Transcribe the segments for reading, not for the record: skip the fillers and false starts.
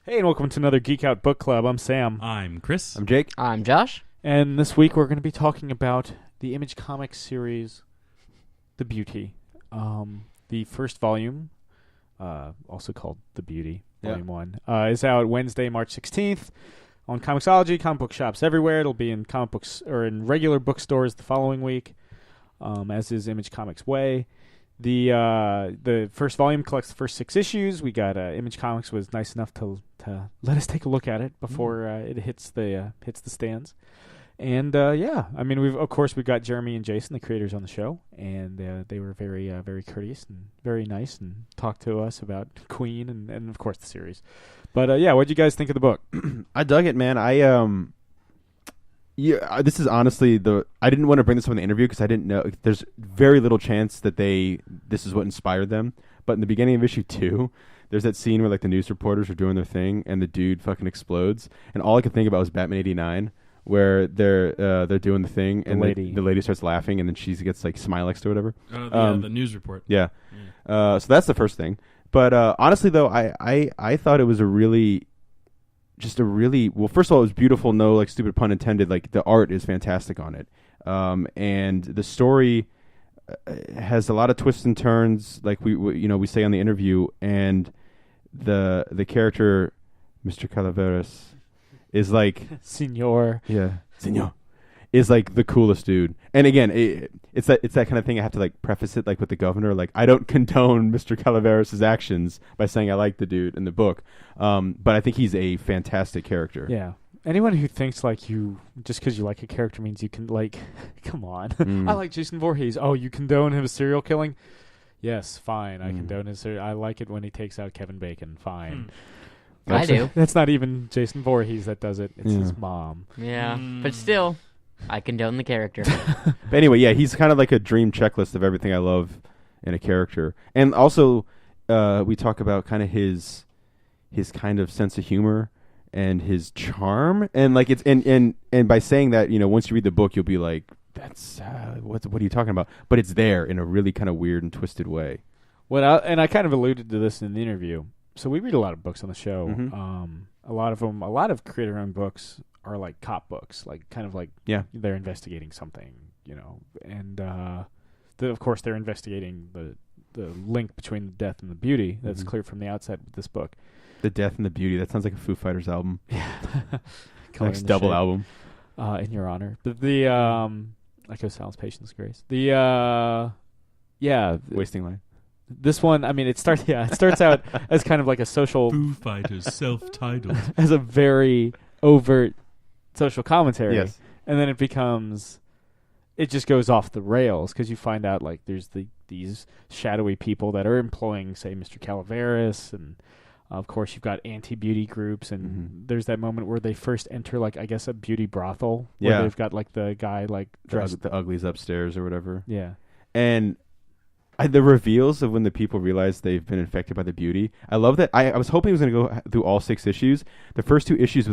Hey, and welcome to another Geek Out Book Club. I'm Sam. I'm Chris. I'm Jake. I'm Josh. And this week we're going to be talking about the Image Comics series, The Beauty. The first volume, also called The Beauty, Volume 1, is out Wednesday, March 16th on Comixology, comic book shops everywhere. It'll be in comic books or in regular bookstores the following week, as is Image Comics Way. The first volume collects the first 6 issues. We got Image Comics was nice enough to let us take a look at it before it hits the stands. And I mean we've got Jeremy and Jason, the creators, on the show, and they were very very courteous and very nice and talked to us about Queen and of course the series. But what did you guys think of the book? I dug it, man. This is honestly I didn't want to bring this up in the interview because I didn't know. There's very little chance that this is what inspired them. But in the beginning of issue 2, there's that scene where like the news reporters are doing their thing and the dude fucking explodes, and all I could think about was Batman '89, where they're doing the thing and the lady starts laughing and then she gets like Smilexed or whatever. The news report. Yeah. So that's the first thing. But honestly, though, I thought it was first of all, it was beautiful. No, like, stupid pun intended. Like, the art is fantastic on it, and the story has a lot of twists and turns, like we say on the interview. And the character, Mr. Calaveras, is like Senor. Yeah, Senor is like the coolest dude. And again, it's that kind of thing I have to like preface it like with the governor. Like, I don't condone Mr. Calaveras' actions by saying I like the dude in the book, but I think he's a fantastic character. Yeah. Anyone who thinks like you just because you like a character means you can like, come on. I like Jason Voorhees. Oh, you condone his serial killing? Yes, fine. I condone his. I like it when he takes out Kevin Bacon. Fine. I do. That's not even Jason Voorhees that does it. It's his mom. Yeah, but still, I condone the character. But anyway, yeah, he's kind of like a dream checklist of everything I love in a character. And also, we talk about kind of his kind of sense of humor and his charm. And like it's and by saying that, once you read the book, you'll be like, that's what are you talking about? But it's there in a really kind of weird and twisted way. And I kind of alluded to this in the interview. So we read a lot of books on the show. Mm-hmm. A lot of creator-owned books are like cop books, like kind of like they're investigating something, and of course they're investigating the link between the death and the beauty. That's clear from the outset with this book. The Death and the Beauty. That sounds like a Foo Fighters album. Yeah, next double album. In your honor. But Echo Silence, Patience, Grace. Wasting Life. This one, I mean, it starts out as kind of like a social Foo Fighters, self-titled, as a very overt social commentary. Yes. And then it just goes off the rails because you find out like there's these shadowy people that are employing, say, Mr. Calaveras, and of course you've got anti-beauty groups, and there's that moment where they first enter, like, I guess a beauty brothel where they've got like the guy like dressed the uglies upstairs or whatever. Yeah. And the reveals of when the people realize they've been infected by the beauty. I love that. I was hoping it was going to go through all 6 issues. The first 2 issues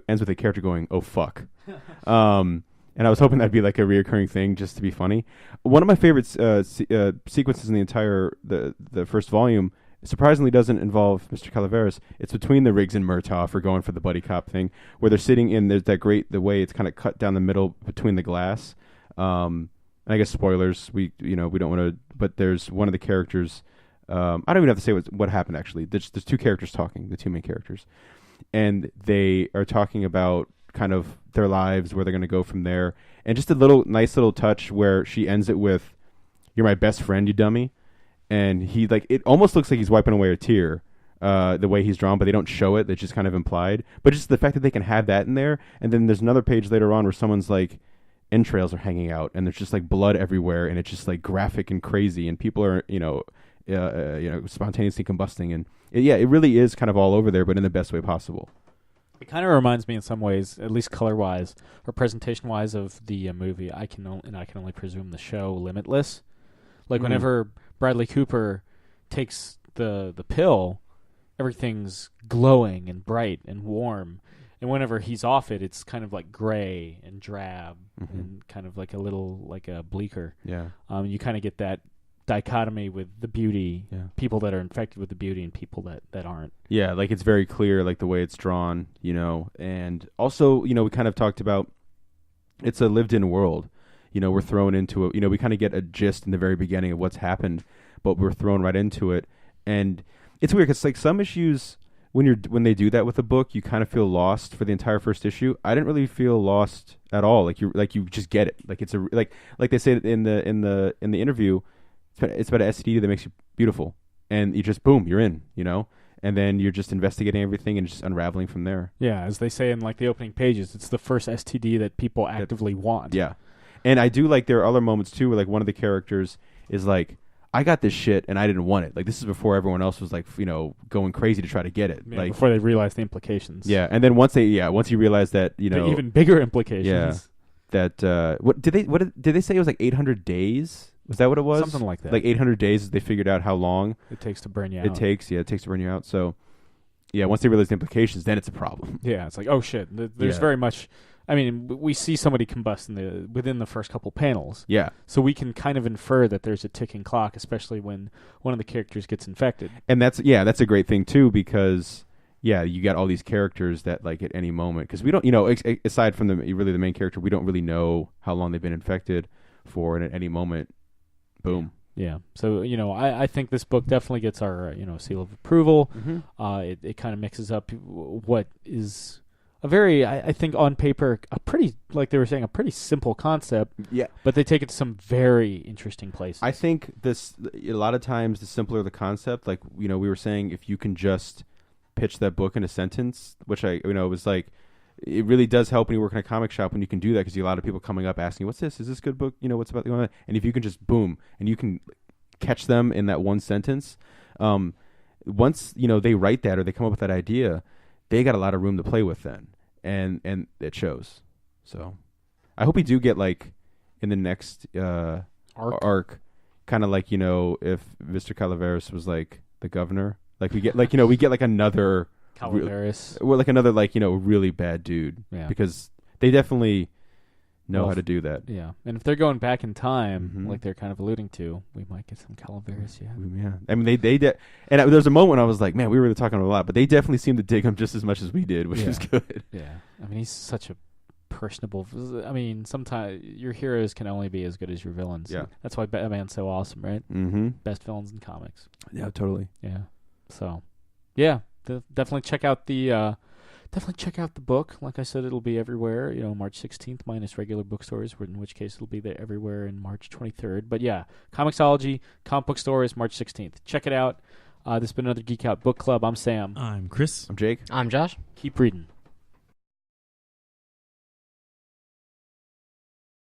ends with a character going, "Oh fuck," and I was hoping that'd be like a reoccurring thing just to be funny. One of my favorite sequences in the entire the first volume surprisingly doesn't involve Mr. Calaveras. It's between the Riggs and Murtaugh for going for the buddy cop thing, where they're sitting in. There's that the way it's kind of cut down the middle between the glass. And I guess spoilers. We don't want to. But there's one of the characters. I don't even have to say what happened actually. There's 2 characters talking, the 2 main characters, and they are talking about kind of their lives, where they're going to go from there, and just a nice little touch where she ends it with, "You're my best friend, you dummy," and he like it almost looks like he's wiping away a tear, the way he's drawn, but they don't show it. It's just kind of implied. But just the fact that they can have that in there, and then there's another page later on where someone's like, entrails are hanging out, and there's just like blood everywhere, and it's just like graphic and crazy, and people are spontaneously combusting, and it really is kind of all over there, but in the best way possible. It kind of reminds me in some ways, at least color-wise or presentation-wise, of the movie. I can only presume the show Limitless. Like whenever Bradley Cooper takes the pill, everything's glowing and bright and warm. And whenever he's off it, it's kind of like gray and drab and kind of like a little like a bleaker. Yeah. You kind of get that dichotomy with the beauty, Yeah. people that are infected with the beauty and people that aren't. Yeah, like it's very clear, like the way it's drawn, and also, we kind of talked about it's a lived-in world. We're thrown into it. We kind of get a gist in the very beginning of what's happened, but we're thrown right into it, and it's weird because like some issues when they do that with a book, you kind of feel lost for the entire first issue. I didn't really feel lost at all. Like you just get it. Like it's like they say in the interview, it's about an STD that makes you beautiful, and you just boom, you're in. And then you're just investigating everything and just unraveling from there. Yeah, as they say in like the opening pages, it's the first STD that people actively want. Yeah, and I do like there are other moments too where like one of the characters is like, I got this shit and I didn't want it. Like this is before everyone else was like, going crazy to try to get it. Yeah, like before they realize the implications. Yeah, and then once you realize that, the even bigger implications. Yeah. That what did they say it was like 800 days? Was that what it was? Something like that. Like 800 days they figured out how long it takes to burn you out. It takes to burn you out. So yeah, once they realize the implications, then it's a problem. Yeah, it's like, oh shit. There's very much. I mean, we see somebody combust within the first couple panels. Yeah. So we can kind of infer that there's a ticking clock, especially when one of the characters gets infected. And that's a great thing too, because you got all these characters that like at any moment, because we don't, aside from the main character, we don't really know how long they've been infected for, and at any moment, boom. Yeah. So, I think this book definitely gets our, seal of approval. Mm-hmm. It kind of mixes up what is a very, I think on paper, a pretty, like they were saying, a pretty simple concept. Yeah. But they take it to some very interesting places. I think a lot of times the simpler the concept, like, we were saying, if you can just pitch that book in a sentence, which it was like, it really does help when you work in a comic shop when you can do that, because you get a lot of people coming up asking, what's this? Is this a good book? What's about the, and if you can just boom, and you can catch them in that one sentence, once, they write that or they come up with that idea, they got a lot of room to play with then. And it shows. So I hope we do get like in the next arc kind of like, if Mr. Calaveras was like the governor, like we get like, like another Calaveras. Or like another like, really bad dude. Yeah. Because they definitely know how to do that. Yeah. And if they're going back in time, like they're kind of alluding to, we might get some Calaveras, Yeah. I mean, and there's a moment when I was like, man, we were really talking a lot, but they definitely seemed to dig him just as much as we did, which is good. Yeah. I mean, he's such a personable. I mean, sometimes your heroes can only be as good as your villains. Yeah. That's why Batman's so awesome, right? Mm-hmm. Best villains in comics. Yeah, totally. Yeah. So, yeah, definitely check out the. Definitely check out the book. Like I said, it'll be everywhere, March 16th, minus regular bookstores, in which case it'll be there everywhere in March 23rd. But yeah, Comixology, comic book stores, March 16th. Check it out. This has been another Geek Out Book Club. I'm Sam. I'm Chris. I'm Jake. I'm Josh. Keep reading.